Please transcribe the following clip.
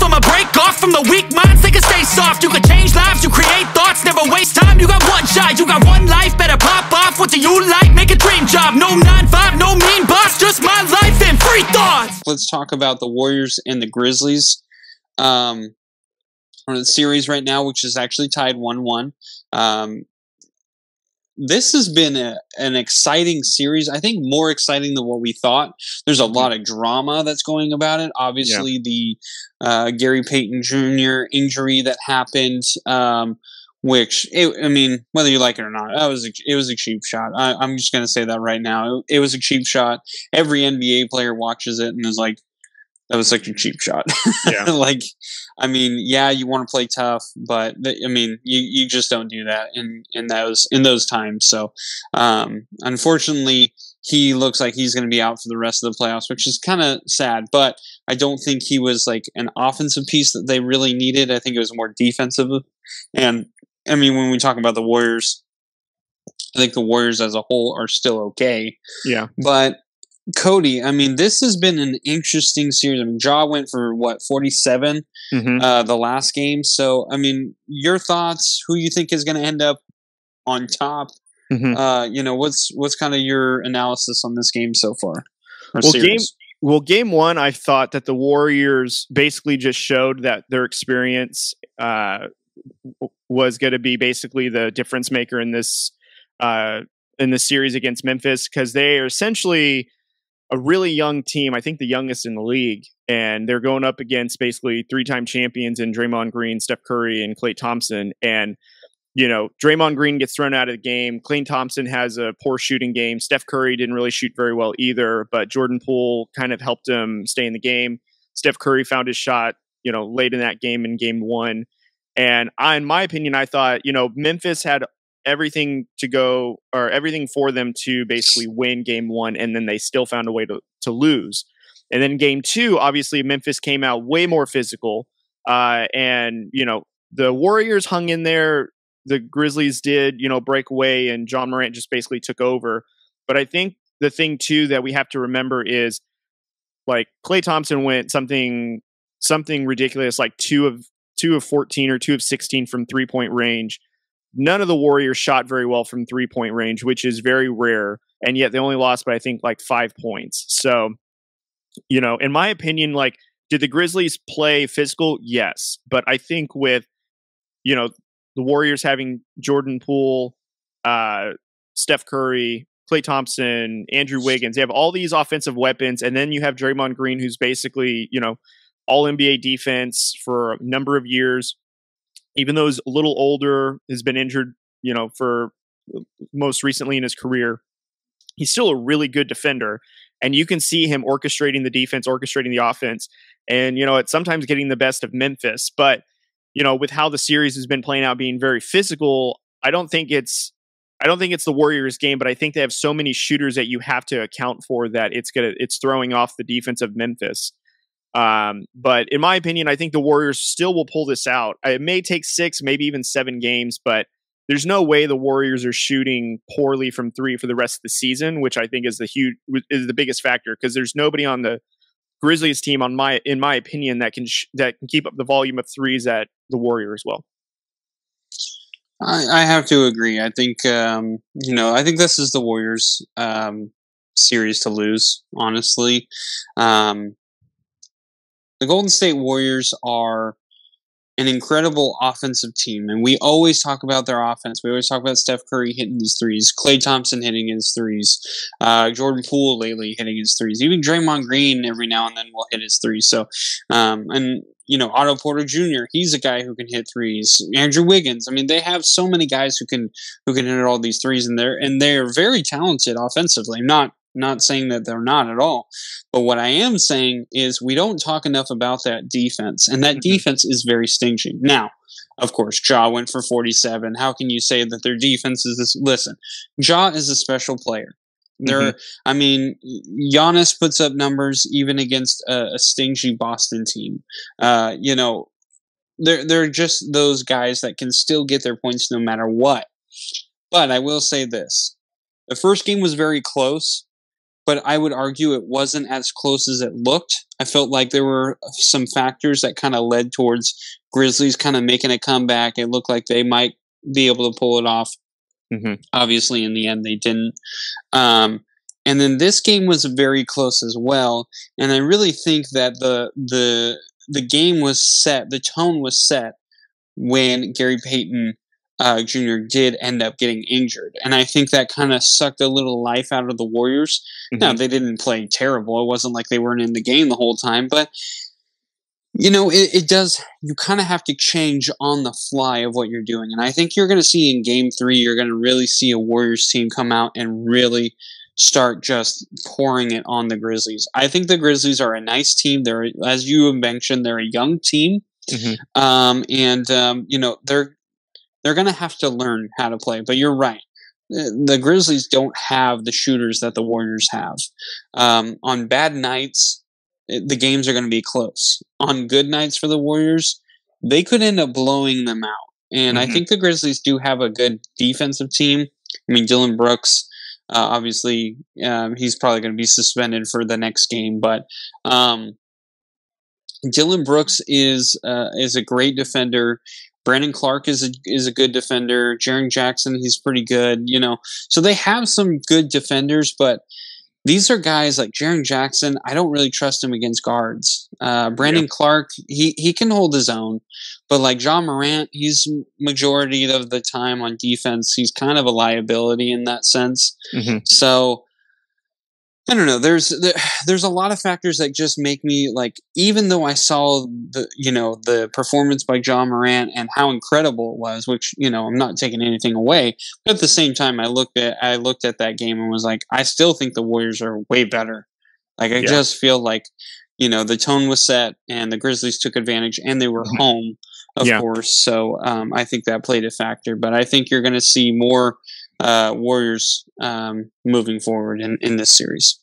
I'ma break off from the weak minds, they can stay soft. You can change lives, you create thoughts, never waste time. You got one shot, you got one life, better pop off. What do you like? Make a dream job. No 9-5, no mean boss, just my life and free thoughts. Let's talk about the Warriors and the Grizzlies. On the series right now, which is actually tied 1-1. This has been an exciting series. I think more exciting than what we thought. There's a lot of drama that's going about it. Obviously, the Gary Payton Jr. injury that happened, which, whether you like it or not, it was a cheap shot. I'm just going to say that right now. It was a cheap shot. Every NBA player watches it and is like, that was such a cheap shot. Yeah. You want to play tough, but you just don't do that in those times. So, unfortunately, he looks like he's going to be out for the rest of the playoffs, which is kind of sad. But I don't think he was like an offensive piece that they really needed. I think it was more defensive. And when we talk about the Warriors, I think the Warriors as a whole are still okay. Yeah, but Cody, this has been an interesting series. Ja went for 47 the last game. So, your thoughts? Who you think is going to end up on top? What's kind of your analysis on this game so far? Game one, I thought that the Warriors basically just showed that their experience was going to be basically the difference maker in this series against Memphis, because they are essentially a really young team. I think the youngest in the league, and they're going up against basically 3-time champions in Draymond Green, Steph Curry, and Klay Thompson. And, Draymond Green gets thrown out of the game. Klay Thompson has a poor shooting game. Steph Curry didn't really shoot very well either, but Jordan Poole kind of helped him stay in the game. Steph Curry found his shot, late in that game in game one. And in my opinion, I thought, Memphis had everything for them to basically win game one, and then they still found a way to lose. And then game two, obviously Memphis came out way more physical, and the Warriors hung in there. The Grizzlies did break away, and John Morant just basically took over. But I think the thing too that we have to remember is, like, Klay Thompson went something ridiculous, like 2 of 14 or 2 of 16 from 3-point range. None of the Warriors shot very well from 3-point range, which is very rare. And yet they only lost by, I think, like 5 points. So, in my opinion, like, did the Grizzlies play physical? Yes. But I think with, the Warriors having Jordan Poole, Steph Curry, Klay Thompson, Andrew Wiggins, they have all these offensive weapons. And then you have Draymond Green, who's basically, all NBA defense for a number of years. Even though he's a little older, has been injured, for most recently in his career, he's still a really good defender. And you can see him orchestrating the defense, orchestrating the offense, and, it's sometimes getting the best of Memphis. But, with how the series has been playing out, being very physical, I don't think it's the Warriors game, but I think they have so many shooters that you have to account for that it's throwing off the defense of Memphis. But in my opinion, I think the Warriors still will pull this out. It may take 6, maybe even 7 games, but there's no way the Warriors are shooting poorly from 3 for the rest of the season, which I think is the biggest factor, because there's nobody on the Grizzlies team, in my opinion, that can keep up the volume of threes that the Warriors will. I have to agree. I think I think this is the Warriors series to lose, honestly. The Golden State Warriors are an incredible offensive team, and we always talk about their offense. We always talk about Steph Curry hitting his threes, Klay Thompson hitting his threes, Jordan Poole lately hitting his threes. Even Draymond Green every now and then will hit his threes. So, Otto Porter Jr., he's a guy who can hit threes. Andrew Wiggins. They have so many guys who can hit all these threes, and they're very talented offensively. Not saying that they're not at all. But what I am saying is we don't talk enough about that defense, and that defense is very stingy. Now, of course, Ja went for 47. How can you say that their defense is this? Listen, Ja is a special player. Giannis puts up numbers even against a stingy Boston team. They're just those guys that can still get their points no matter what. But I will say this. The first game was very close. but I would argue it wasn't as close as it looked. I felt like there were some factors that kind of led towards Grizzlies kind of making a comeback. It looked like they might be able to pull it off. Obviously, in the end, they didn't. And then this game was very close as well. And I really think that the game was set, the tone was set when Gary Payton Jr. did end up getting injured. And I think that kind of sucked a little life out of the Warriors. Now, they didn't play terrible. It wasn't like they weren't in the game the whole time. But, you know, it does, you kind of have to change on the fly of what you're doing. And I think you're going to see in Game 3, you're going to really see a Warriors team come out and really start just pouring it on the Grizzlies. I think the Grizzlies are a nice team. They're, as you mentioned, they're a young team. You know, they're going to have to learn how to play. But you're right. The Grizzlies don't have the shooters that the Warriors have. On bad nights, the games are going to be close. On good nights for the Warriors, they could end up blowing them out. And I think the Grizzlies do have a good defensive team. I mean, Dylan Brooks, obviously, he's probably going to be suspended for the next game. But Dylan Brooks is a great defender. Brandon Clark is a good defender. Jaren Jackson, he's pretty good. You know, so they have some good defenders, but these are guys like Jaren Jackson. I don't really trust him against guards. Brandon Clark, he can hold his own, but like John Morant, he's majority of the time on defense. He's kind of a liability in that sense. So I don't know. There's a lot of factors that just make me like, even though I saw the performance by John Morant and how incredible it was, which, you know, I'm not taking anything away, but at the same time, I looked at that game and was like, I still think the Warriors are way better. Like, I just feel like, you know, the tone was set and the Grizzlies took advantage and they were home, of course. So I think that played a factor, but I think you're going to see more Warriors moving forward in this series.